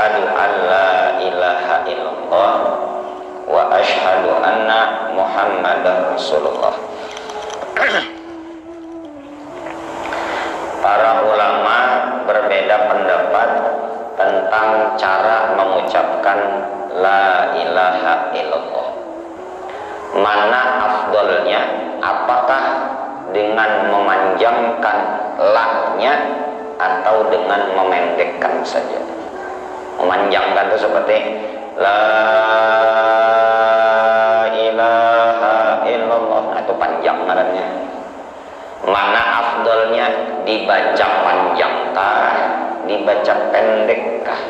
Asyhadu an la ilaha illallah wa asyhadu anna Muhammadar Rasulullah. Para ulama berbeda pendapat tentang cara mengucapkan la ilaha illallah. Mana afdolnya? Apakah dengan memanjangkan la-nya atau dengan memendekkan saja? Memanjangkan itu seperti la ilaha illallah, nah, itu panjang ngarannya. Mana afdolnya? Dibaca panjangkah, dibaca pendekkah?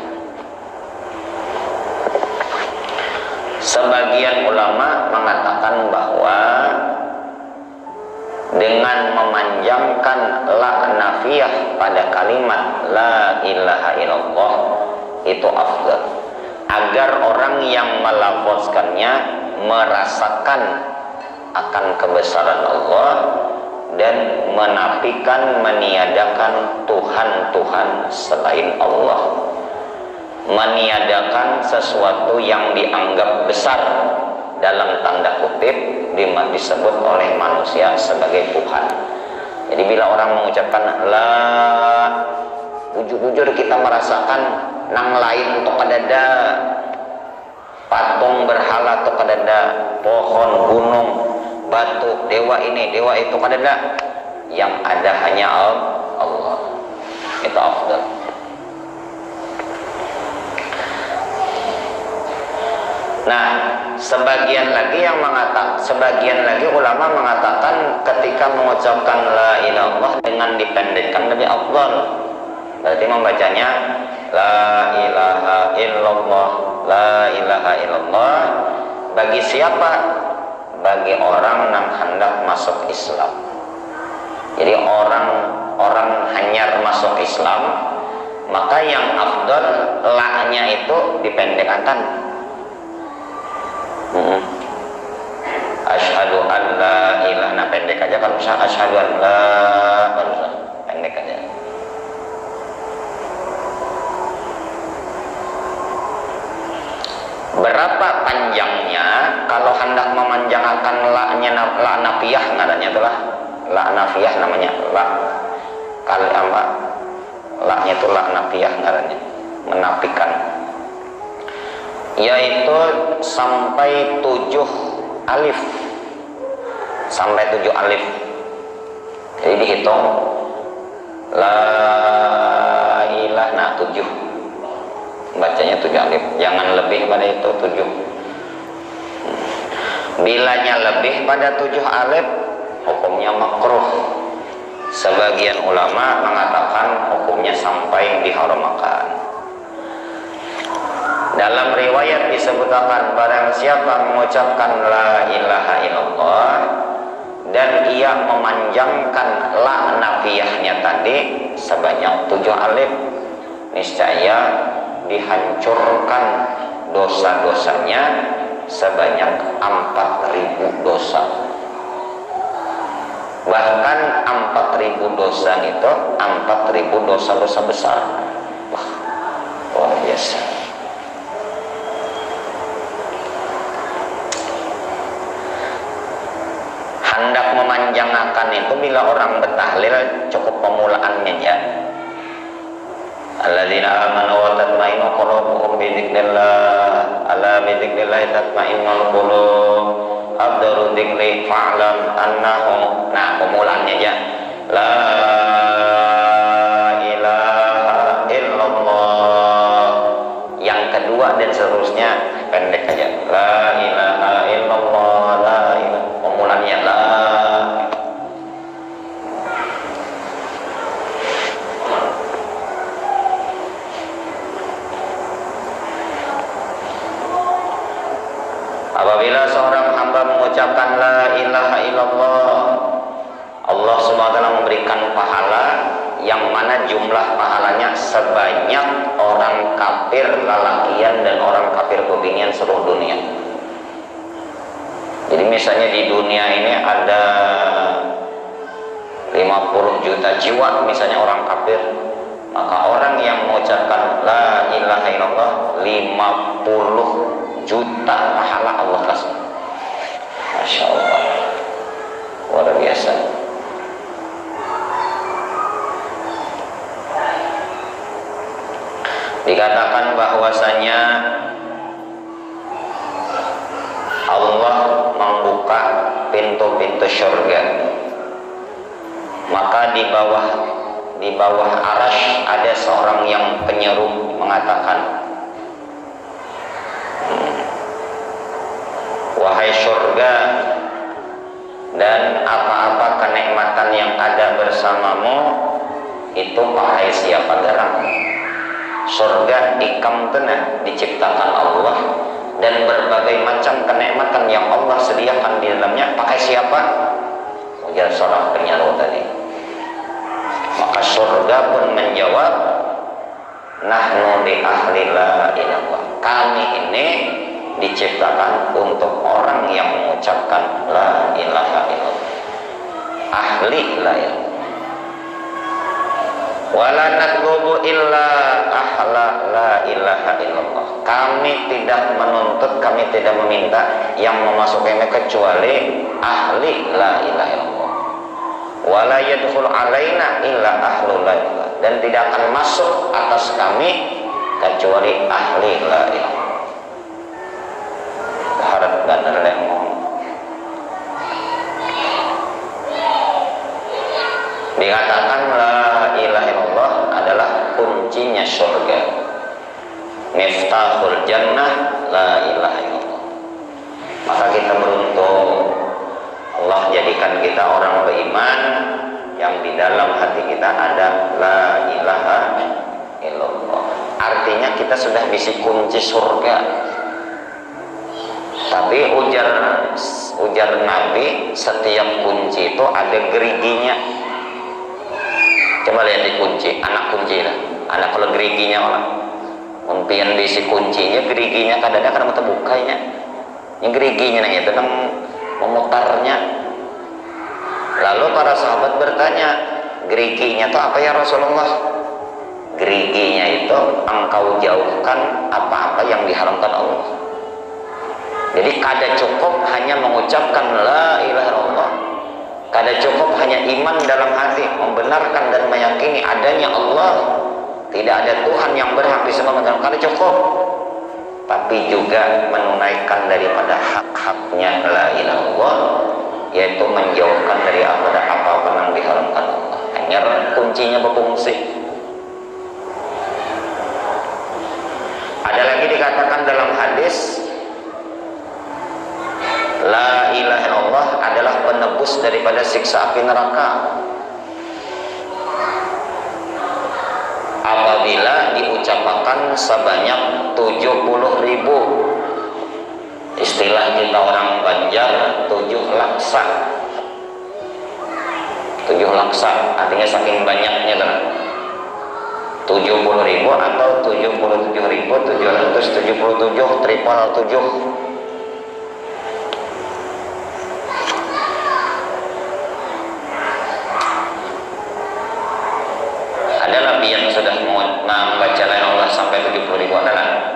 Sebagian ulama mengatakan bahwa dengan memanjangkan la nafiyah pada kalimat la ilaha illallah itu afdal, agar orang yang melafazkannya merasakan akan kebesaran Allah dan menafikan, meniadakan Tuhan-Tuhan selain Allah, meniadakan sesuatu yang dianggap besar dalam tanda kutip disebut oleh manusia sebagai Tuhan. Jadi bila orang mengucapkan la, bujur-bujur kita merasakan nang lain untuk kadada, patung berhala untuk kadada, pohon, gunung, batu, dewa ini, dewa itu kadada, yang ada hanya Allah. Itu afdal. Nah, sebagian lagi ulama mengatakan ketika mengucapkan la ilaha illallah dengan dipendekkan lebih afdal. Berarti membacanya la ilaha illallah, la ilaha illallah. Bagi siapa? Bagi orang yang hendak masuk Islam. Jadi orang hanyar masuk Islam, maka yang afdal la-nya itu dipendekkan. Asyhadu an la ilaha, nah pendek aja. Kalau misalnya asyhadu an la, pendek aja. Berapa panjangnya? Kalau hendak memanjangkan la-nya, la nafiyah ngarannya itulah la nafiyah namanya, la kali apa? La-nya itu la nafiyah ngarannya, menafikan. Yaitu sampai 7 alif, sampai 7 alif. Jadi dihitung la ilah, nah 7, bacanya 7 alif, jangan lebih pada itu 7. Bilanya lebih pada 7 alif, hukumnya makruh. Sebagian ulama mengatakan hukumnya sampai diharamkan. Dalam riwayat disebutkan barang siapa mengucapkan la ilaha illallah dan ia memanjangkan la nafiyahnya tadi sebanyak 7 alif, niscaya dihancurkan dosa-dosanya sebanyak 4.000 dosa. Bahkan 4.000 dosa itu 4.000 dosa-dosa besar. Wah, luar biasa. Hendak memanjangkan itu bila orang bertahlil cukup pemulaannya ya. Alladzina amanu wa tatma'innu qulubuhum bi dzikrillah, ala bi dzikrillah tatma'innul qulub, afdalu dzikri fa'lam annahu, nah pemulaannya ya, la ilaha illallah. Yang kedua dan seterusnya pendek aja, la ilaha illallah, la ilaha, pemulaannya la. Apabila seorang hamba mengucapkan la ilaha illallah, Allah SWT memberikan pahala yang mana jumlah pahalanya sebanyak orang kafir lalakian dan orang kafir kebinian seluruh dunia. Jadi misalnya di dunia ini ada 50 juta jiwa misalnya orang kafir, maka orang yang mengucapkan la ilaha illallah 50 juta pahala Allah kasih. Masya Allah, luar biasa. Dikatakan bahwasanya Allah membuka pintu-pintu surga, maka di bawah arasy ada seorang yang penyeru mengatakan, wahai surga dan apa-apa kenikmatan yang ada bersamamu, itu wahai siapa garang. Surga ikam tenah diciptakan Allah, dan berbagai macam kenikmatan yang Allah sediakan di dalamnya pakai siapa? Ujar seorang penyeru tadi. Maka surga pun menjawab, nahnu li ahli la ilallah, kami ini diciptakan untuk orang yang mengucapkan la ilaha illallah, ahli la ilallah. Wala natlubu illa ahla la ilaha illallah, kami tidak menuntut, kami tidak meminta yang memasukinya kecuali ahli la ilaha illallah. Wala yadkhul alaina illa ahlu la ilaha, dan tidak akan masuk atas kami kecuali ahli la ilaha. Harap benar yang ngomong. Dikatakan la ilaha illallah adalah kuncinya surga, miftahul jannah la ilaha illallah. Maka kita beruntung, Allah jadikan kita orang beriman yang di dalam hati kita ada la ilaha illallah. Artinya kita sudah bisa kunci surga. Tapi ujar Nabi, setiap kunci itu ada geriginya. Coba lihat di kunci, anak kunci lah. Anak kalau geriginya orang umpian diisi kuncinya, geriginya kadang-kadang mata bukanya. Yang geriginya itu nang memutarnya. Lalu para sahabat bertanya, geriginya itu apa ya Rasulullah? Geriginya itu engkau jauhkan apa-apa yang diharamkan Allah. Jadi kada cukup hanya mengucapkan la ilaha illallah, kada cukup hanya iman dalam hati, membenarkan dan meyakini adanya Allah, tidak ada Tuhan yang berhak disembah, kada cukup, tapi juga menunaikan daripada hak-haknya la ilaha illallah, yaitu menjauhkan dari apa-apa yang diharamkan Allah. Hanya kuncinya berfungsi. Ada lagi dikatakan dalam hadis, la ilaha illallah adalah penebus daripada siksa api neraka. Apabila diucapkan sebanyak 70.000, istilah kita orang Banjar 7 laksa. 7 laksa artinya saking banyaknya kan. 70.000 atau 77.777 triple 7. Ada nabi yang sudah membaca la Allah sampai 70.000 adalah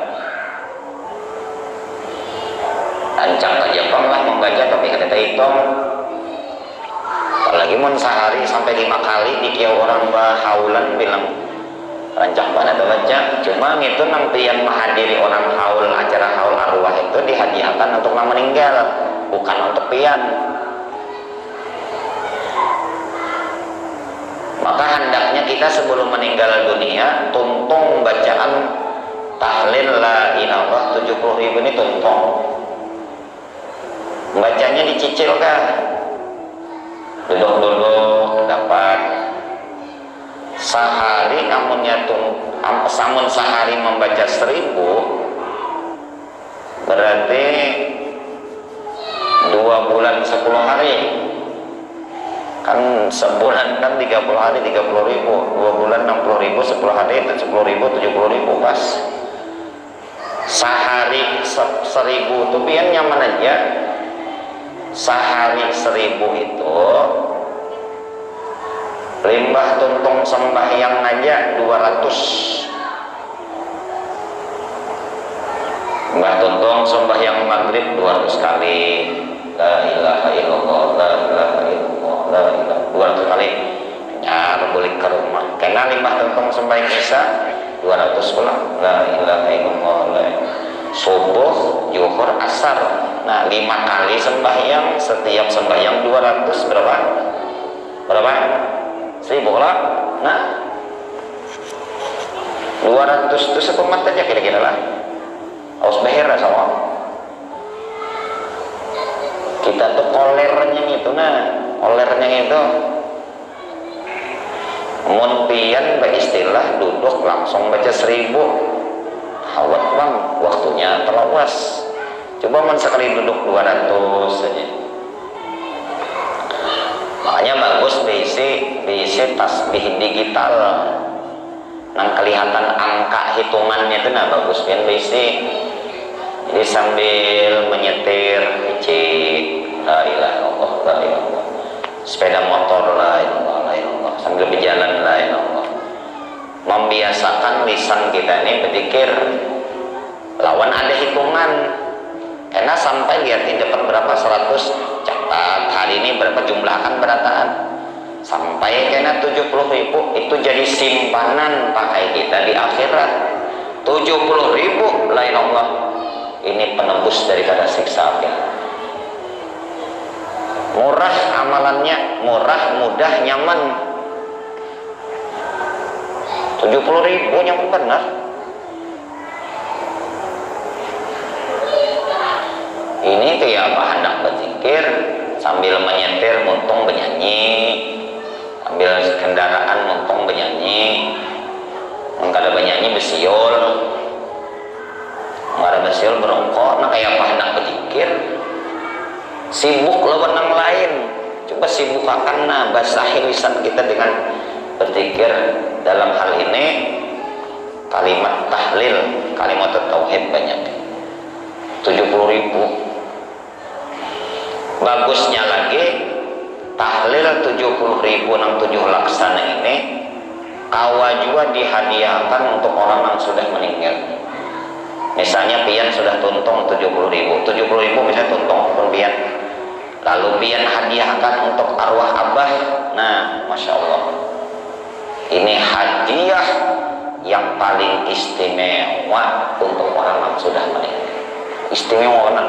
ancang aja lah membaca, tapi kata hitung apalagi mun sehari sampai 5 kali dikiau orang bahaulan bilang rancang banget baca. Cuma itu nampian menghadiri orang haul, acara haul arwah itu dihadiahkan untuk yang meninggal, bukan untuk pian. Maka hendaknya kita sebelum meninggal dunia tuntung bacaan tahlil la ilallah 70.000 ini tuntung. Bacanya dicicilkan, duduk-duduk dapat sehari, samun sehari membaca 1000 berarti 2 bulan 10 hari. Kan sebulan kan 30 hari 30.000, 2 bulan 60.000, 10 hari 10.000, 70.000 pas. Sehari 1.000 itu pian nyaman aja. Sehari 1.000 itu limbah tuntung sembahyang aja 200. Mbah Tuntong sembahyang maghrib 200 kali la ilaha illallah la ilaha illallah la ilaha 200 kali nyar balik ke rumah. Kena Mbah Tuntong sembahyang isya 200 ulang la ilaha illallah la subuh zuhur asar. Nah 5 kali sembahyang, setiap sembahyang 200 berapa 1000 lah. Nah 200 itu sepemat aja kira-kira lah. Aus behera sama kita tuh kolernya itu, kolernya itu mun pian beristilah duduk langsung baca 1000 awet bang, waktunya terlawas. Coba mun sekali duduk 200 saja. Makanya bagus bisi tasbih digital nang kelihatan angka hitungannya itu bagus pian bisi. Jadi sambil menyetir la ilaha illallah la ilaha illallah, sepeda motor la ilaha illallah, sambil berjalan la ilaha illallah, membiasakan lisan kita ini berzikir lawan ada hitungan. Karena sampai lihat ini dapat berapa 100 catat, hari ini berapa jumlah akan berataan sampai kena 70.000 itu jadi simpanan pakai kita di akhirat. 70.000 la ilaha illallah ini penebus daripada siksa api. Murah amalannya, murah, mudah, nyaman. 70.000 nyaman benar. Ini tuh ya apa hendak berzikir sambil menyetir muntung bernyanyi, sambil kendaraan muntung bernyanyi, mengkada bernyanyi besiul, mengkada besiul berongkok. Nah kayak apa hendak berzikir sibuk lawan yang lain. Coba sibuk akan basahi lisan kita dengan berzikir. Dalam hal ini kalimat tahlil, kalimat tauhid banyak 70.000. Bagusnya lagi tahlil 70.000 nang 7 laksana ini kawa juga dihadiahkan untuk orang yang sudah meninggal. Misalnya pian sudah tuntung 70.000 misalnya tuntung pun pian, lalu pian hadiahkan untuk arwah abah. Nah masya Allah, ini hadiah yang paling istimewa untuk orang yang sudah meninggal. Istimewa mana?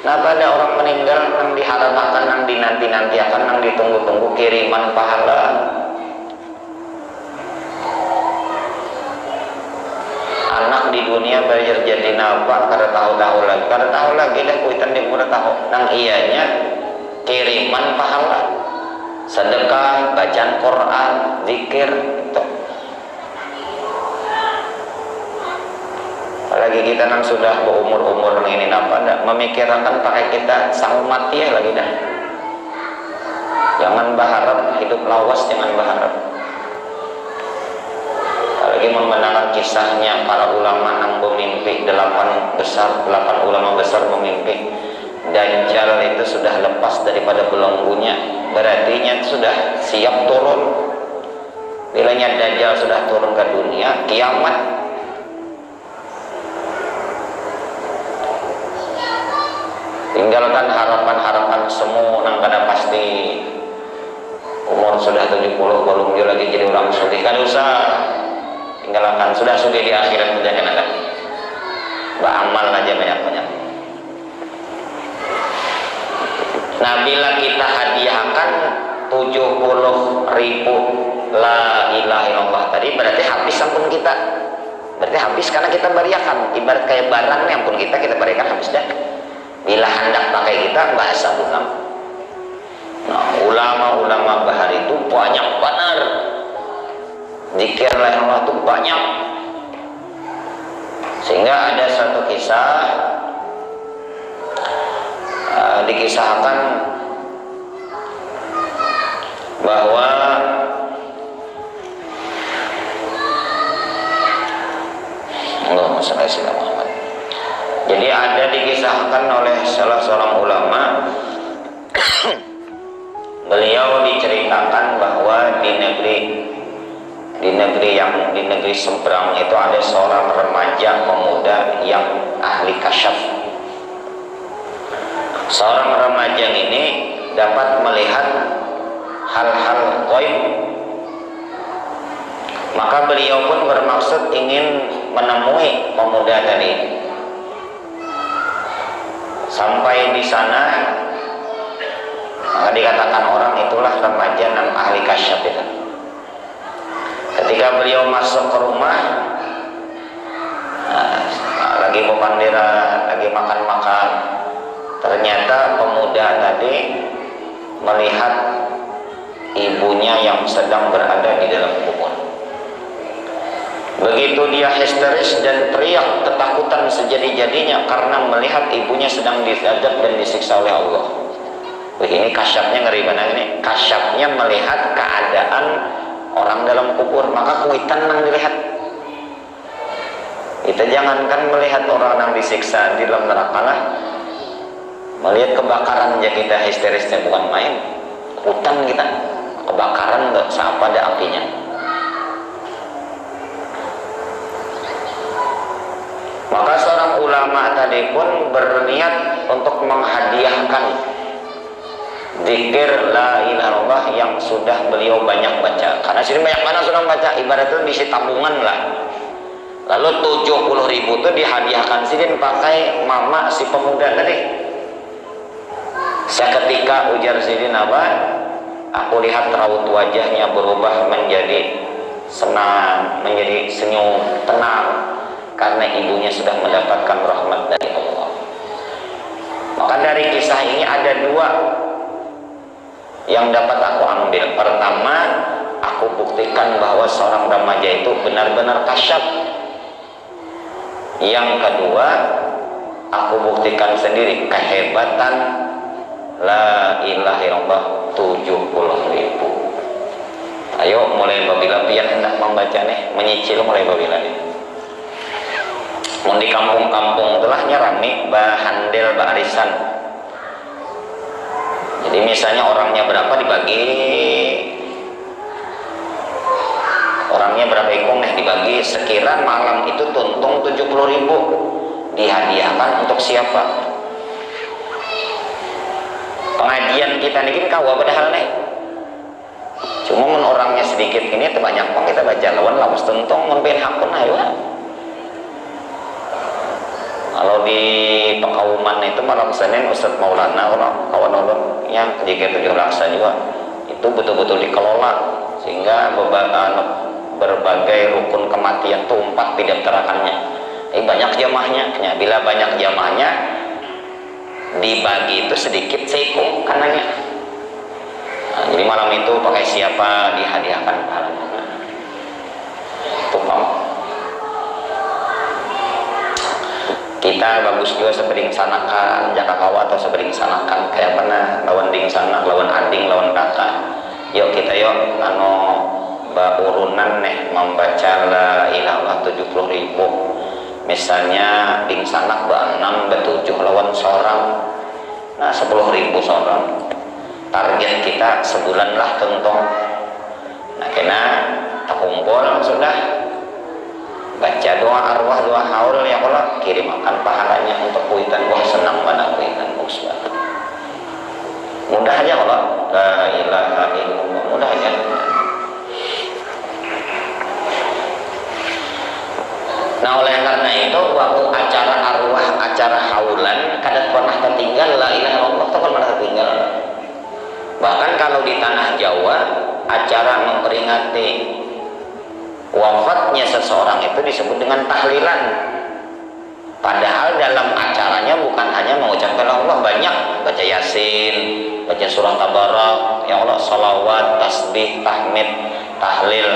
Nah pada orang meninggal yang diharapkan, yang dinanti-nantiakan, yang ditunggu-tunggu kiriman pahala. Anak di dunia bayar jadi napa kada tahu lagi dah kuitan di murah tahu nang ianya kiriman pahala, sedekah, bacaan Quran, zikir itu. Apalagi kita nang sudah berumur ini napa ndak memikirkan pakai kita sang mati ya lagi dah. Jangan berharap hidup lawas, jangan berharap. Apalagi mengenang kisahnya para ulama yang memimpi 8 ulama besar memimpi Dajjal itu sudah lepas daripada belenggunya, berarti sudah siap turun. Bilanya Dajjal sudah turun ke dunia, kiamat. Tinggalkan harapan-harapan semua nang kada pasti. Umur sudah 70 belum dia lagi jadi orang sugih, kada usah. Tinggalkan, sudah sugih di akhirat sudah kan ada. Beramal aja banyak-banyak. Nah bila kita hadiahkan 70.000 la ilaha illallah tadi, berarti habis ampun kita. Berarti habis karena kita beriakan. Ibarat kayak barang nih ampun kita berikan habis dah. Bila hendak pakai kita bahasa ulama. Nah ulama-ulama bahar itu banyak benar. Zikir la ilaha illallah itu banyak. Sehingga ada satu kisah dikisahkan bahwa Allahumma shalli ala Muhammad. Jadi ada dikisahkan oleh salah seorang ulama beliau diceritakan bahwa di negeri seberang itu ada seorang remaja pemuda yang ahli kasyaf. Seorang remaja ini dapat melihat hal-hal ghaib, maka beliau pun bermaksud ingin menemui pemuda tadi. Sampai di sana, maka dikatakan orang itulah remaja dan ahli kasyaf itu. Ketika beliau masuk ke rumah, lagi berbandera, lagi makan-makan, ternyata pemuda tadi melihat ibunya yang sedang berada di dalam kubur. Begitu dia histeris dan teriak ketakutan sejadi-jadinya karena melihat ibunya sedang diazab dan disiksa oleh Allah. Ini kasyafnya ngeri banget ini. Kasyafnya melihat keadaan orang dalam kubur, maka kuitan nang dilihat. Kita jangankan melihat orang yang disiksa di dalam neraka lah, melihat kebakaran aja kita histerisnya bukan main. Hutan kita kebakaran nggak siapa ada apinya. Maka seorang ulama tadi pun berniat untuk menghadiahkan zikir la ilaha illallah yang sudah beliau banyak baca. Karena sini banyak mana sudah baca, ibaratnya diisi tabungan lah. Lalu 70.000 itu dihadiahkan sidin pakai mama si pemuda tadi. Seketika ujar sidin apa? Aku lihat raut wajahnya berubah menjadi senang, menjadi senyum, tenang, karena ibunya sudah mendapatkan rahmat dari Allah. Maka dari kisah ini ada dua yang dapat aku ambil. Pertama, aku buktikan bahwa seorang remaja itu benar-benar kasyaf. Yang kedua, aku buktikan sendiri kehebatan la ilaha illallah 70.000. Ayo mulai babila pian hendak membaca nih, menyicil mulai babila nih. Mau di kampung-kampung itulah rame bahandel barisan. Jadi misalnya orangnya berapa dibagi, orangnya berapa ikung nih dibagi, sekira malam itu tuntung 70.000 dihadiahkan untuk siapa? Pengajian kita nih kawa padahal nih, cuma mun orangnya sedikit ini terbanyak pun kita baca lawan lawas tuntung mun ben hakun ayo. Kalau di Pekauman itu malam Senin Ustadz Maulana kawan-kawan yang kejadian 7 laksa juga itu betul-betul dikelola sehingga berbagai rukun kematian itu 4 didaftarkannya. Banyak jamaahnya, bila banyak jamaahnya dibagi itu sedikit seiko kanannya. Jadi malam itu pakai siapa dihadiahkan pahalanya. Itu kita bagus juga sebering sanakan jaka kawa atau sebering sanakan kayak pernah lawan ding sana lawan ading lawan kakak. Yuk kita yuk urunan nih membaca la ilaha 70.000. Misalnya ding sanak 6 7 lawan seorang, nah 10.000 seorang. Target kita sebulan lah tentang. Nah kena terkumpul sudah. Baca doa arwah, doa haul ya Allah, kirim akan pahalanya untuk kuitan. Wah senang banget kuitan bagus banget. Mudah aja Allah, la ilaha illallah, mudah aja. Nah oleh karena itu waktu acara arwah, acara haulan kadang pernah tertinggal la ilaha illallah, tak pernah tertinggal. Bahkan kalau di tanah Jawa acara memperingati wafatnya seseorang itu disebut dengan tahlilan. Padahal dalam acaranya bukan hanya mengucapkan Allah, banyak baca Yasin, baca surah Tabarak, ya Allah, salawat, tasbih, tahmid, tahlil,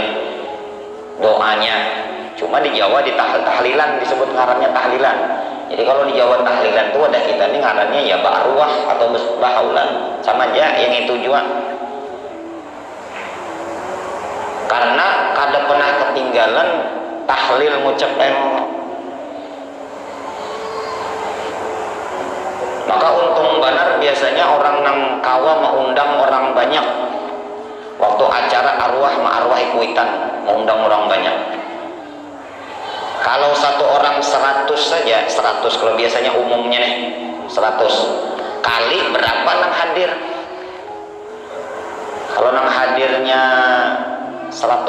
doanya. Cuma di Jawa di tahlilan disebut ngarannya tahlilan. Jadi kalau di Jawa tahlilan itu ada kita nih ngarannya ya ba'arwah atau bahaulan, sama aja yang itu juga. Karena kada pernah ketinggalan tahlil ngucapkan. Maka untung benar biasanya orang nang kawa mengundang orang banyak. Waktu acara arwah ma'arwah ikuitan mengundang orang banyak. Kalau satu orang 100 saja, 100 kalau biasanya umumnya nih 100 kali berapa nang hadir? Kalau nang hadirnya 100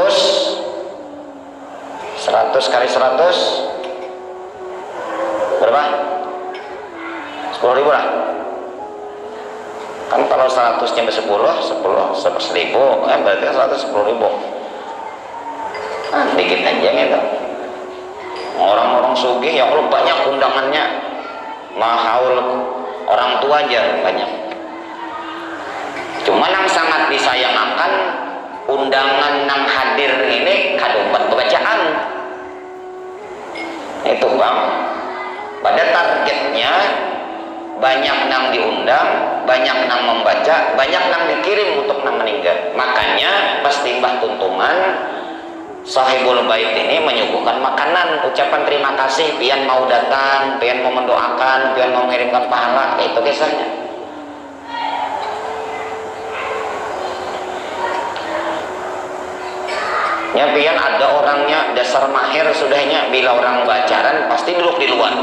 kali 100 berapa? 10.000 lah. Kan kalau 100 nya 10 1000 berarti 110.000. Dikit aja gitu. Orang-orang sugih ya Allah banyak undangannya, mahaul orang tua aja banyak. Cuma yang sangat disayangkan undangan nang hadir ini kadopat bacaan itu bang. Pada targetnya banyak nang diundang, banyak nang membaca, banyak nang dikirim untuk nang meninggal. Makanya pas timbah tuntungan Sahibul Bait ini menyuguhkan makanan, ucapan terima kasih, pian mau datang, pian mau mendoakan, pian mau mengirimkan pahala, itu kisahnya. Ya pian ada orangnya dasar mahir sudahnya, bila orang bacaran pasti duduk di luar.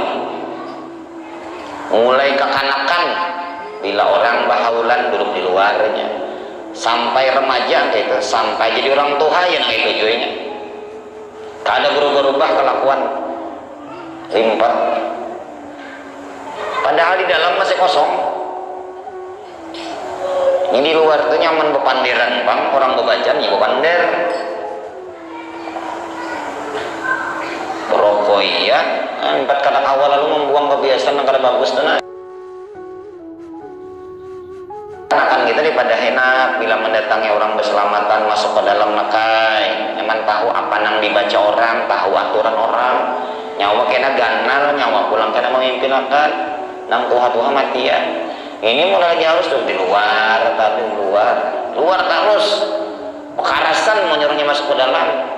Mulai kekanakan, bila orang bahaulan duduk di luarnya, sampai remaja gitu, sampai jadi orang tua yang kayak tujuannya. Ada berubah-ubah kelakuan limpah, padahal di dalam masih kosong. Ini di luar tuh nyaman bepanderan bang, orang bebaca nih bepander berokok iya. Empat kata awal lalu membuang kebiasaan yang kada bagus dan akan kita daripada enak bila mendatangi orang berselamatan masuk ke dalam nakai, emang tahu apa nang dibaca orang, tahu aturan orang, nyawa kena ganal, nyawa pulang kena memimpin akan nang tuha-tuha mati ya. Ini mulai lagi harus tuh di luar, tapi luar terus kekerasan menyuruhnya masuk ke dalam.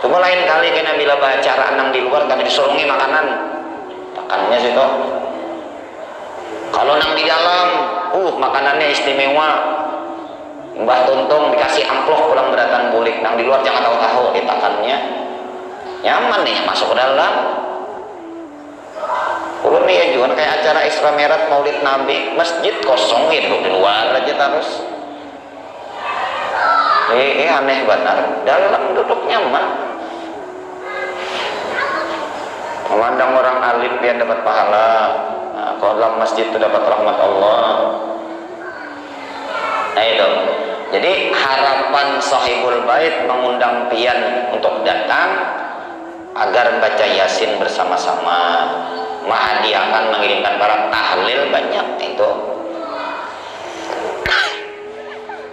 Cuma lain kali kena bila baca nang di luar tapi disurungi makanan, makannya sih toh. Kalau nang di dalam, makanannya istimewa. Mbah Tuntung dikasih amplop pulang beratan bulik. Nang di luar jangan tahu-tahu ditakannya. Nyaman nih masuk ke dalam. Ulun nih ya juga kayak acara Isra Mi'raj Maulid Nabi, masjid kosong gitu di luar aja terus. Aneh benar. Dalam duduk nyaman. Memandang orang alim biar dapat pahala. Kalau dalam masjid itu dapat rahmat Allah. Nah itu. Jadi harapan Sahibul Bait mengundang pian untuk datang agar baca Yasin bersama-sama, menghadiahkan, mengirimkan barang tahlil banyak itu.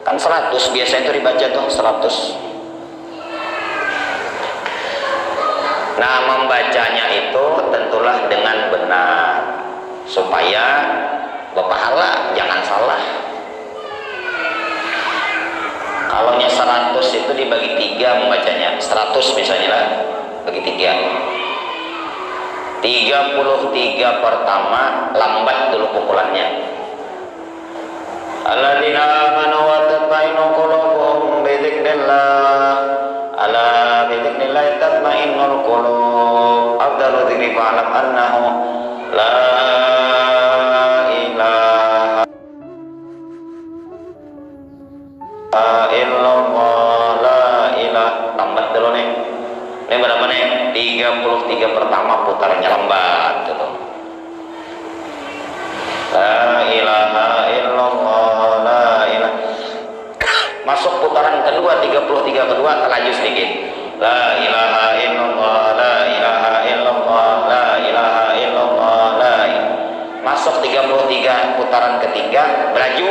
Kan 100 biasanya itu dibaca tuh 100. Nah membacanya itu tentulah dengan benar supaya berpahala, jangan salah. Kalau 100 itu dibagi 3 membacanya, 100 misalnya lah, bagi 3. 33 pertama lambat dulu pukulannya. Alladzina amanu wa tatma'innu qulubuhum bi dzikrillah. Ala bi dzikrillah tatma'innul qulub. Afdalu dzikri fa'lam annahu la ilaha illallah, la ilaha. Lambat dulu nih. Ini berapa nih? 33 pertama putarnya lambat gitu. La ilaha illallah, la ilaha. Masuk putaran kedua 33 kedua laju sedikit. La ilaha illallah, la ilaha illallah, la ilaha illallah, la ilaha. Masuk 33 putaran ketiga beraju.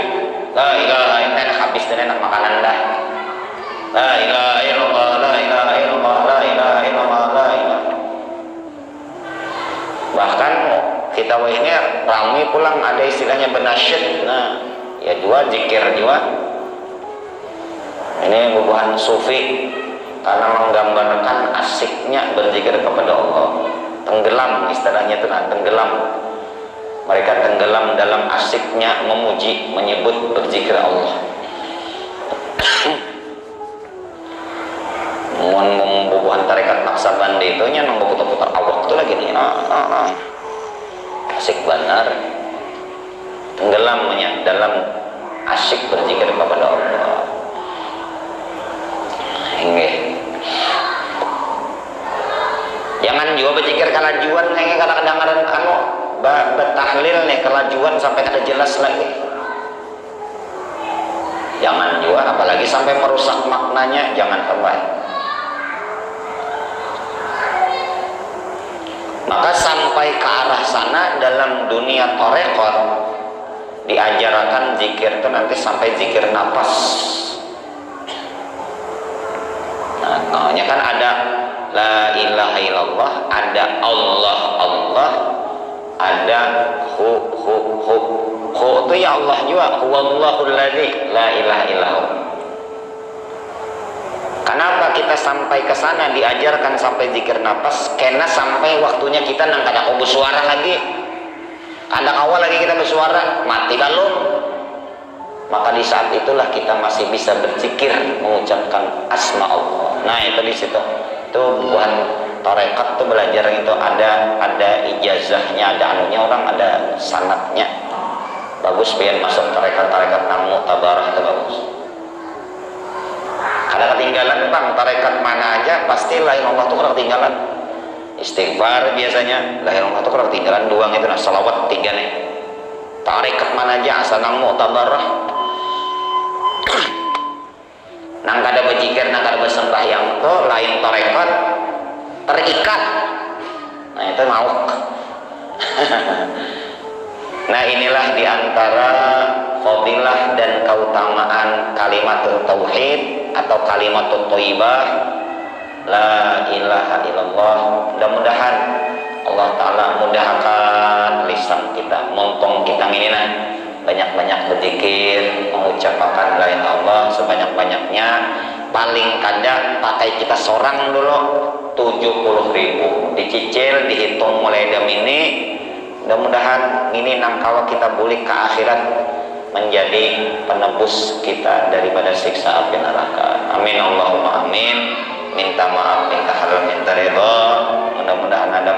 La ilaha illallah, habis dan enak makanan dah. La ilaha illallah, la ilaha illallah, la ilaha illallah, la ilaha. Bahkan kita ini ramai pulang ada istilahnya benasyid. Nah, ya juga zikir juga. Ini bubuhan sufi karena menggambarkan asiknya berzikir kepada Allah. Tenggelam istilahnya itu, tenggelam. Mereka tenggelam dalam asiknya memuji, menyebut, berzikir Allah. membubuhan tarekat Naksabandi itu nya nunggu putar-putar awak tuh lagi nih asik benar tenggelamnya dalam asyik berzikir kepada Allah. Jangan juga berzikir kalajuan nih kadang-kadang anu betahlil nih kalajuan sampai kada jelas lagi. Jangan juga apalagi sampai merusak maknanya, jangan sampai. Maka sampai ke arah sana dalam dunia tarekat diajarkan zikir itu nanti sampai zikir nafas. Nah, namanya kan ada la ilaha illallah, ada Allah Allah, ada hu itu ya Allah juga, huwallahul ladzi la ilaha illallah. Kenapa kita sampai ke sana diajarkan sampai zikir nafas? Karena sampai waktunya kita nang kada bersuara lagi. Kada awal lagi kita bersuara, mati balum. Maka di saat itulah kita masih bisa berzikir mengucapkan asma Allah. Nah, itu di situ. Itu buat tarekat tuh belajar itu ada ijazahnya, ada anunya orang, ada sanatnya. Bagus biar masuk tarekat namu tabarah itu bagus. Ada ketinggalan bang, tarekat mana aja pasti la ilaha illallah itu kurang ketinggalan. Istighfar biasanya la ilaha illallah itu kurang ketinggalan, doang itu nah salawat 3 nih. Tarekat mana aja asal nang mu'tabarah nang kada berzikir, nang kada bersembahyang tuh lain tarekat terikat. Nah itu mau. Nah inilah diantara fadilah dan keutamaan kalimatul tauhid atau kalimatul thayyibah la ilaha illallah. Mudah-mudahan Allah Ta'ala mudahkan lisan kita, montong kita ini nah banyak-banyak berzikir, mengucapkan la ilaha illallah sebanyak-banyaknya. Paling kadang pakai kita seorang dulu 70.000 dicicil, dihitung mulai jam ini. Mudah-mudahan ini nangkawa kita boleh ke akhirat menjadi penebus kita daripada siksa api neraka. Amin Allahumma amin. Minta maaf, minta halal, minta ridha. Mudah-mudahan ada